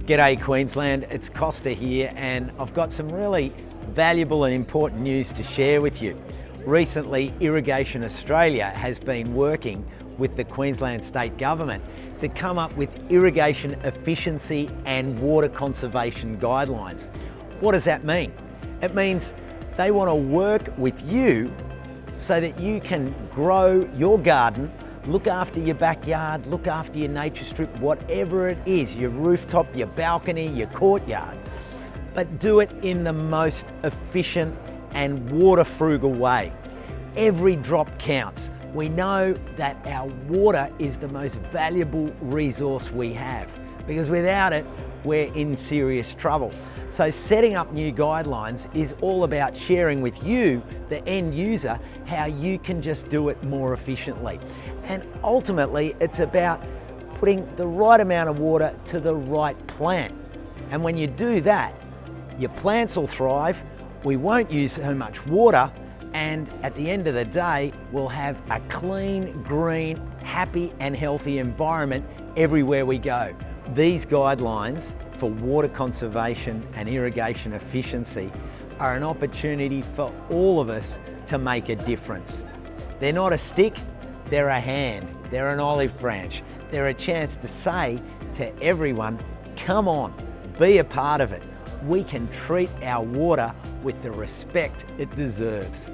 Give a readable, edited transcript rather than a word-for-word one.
G'day Queensland, it's Costa here, and I've got some really valuable and important news to share with you. Recently, Irrigation Australia has been working with the Queensland State Government to come up with irrigation efficiency and water conservation guidelines. What does that mean? It means they want to work with you so that you can grow your garden, look after your backyard, look after your nature strip, whatever it is, your rooftop, your balcony, your courtyard, but do it in the most efficient and water frugal way. Every drop counts. We know that our water is the most valuable resource we have, because without it, we're in serious trouble. So setting up new guidelines is all about sharing with you, the end user, how you can just do it more efficiently. And ultimately, it's about putting the right amount of water to the right plant. And when you do that, your plants will thrive, we won't use so much water, and at the end of the day, we'll have a clean, green, happy and healthy environment everywhere we go. These guidelines for water conservation and irrigation efficiency are an opportunity for all of us to make a difference. They're not a stick, they're a hand, they're an olive branch. They're a chance to say to everyone, come on, be a part of it. We can treat our water with the respect it deserves.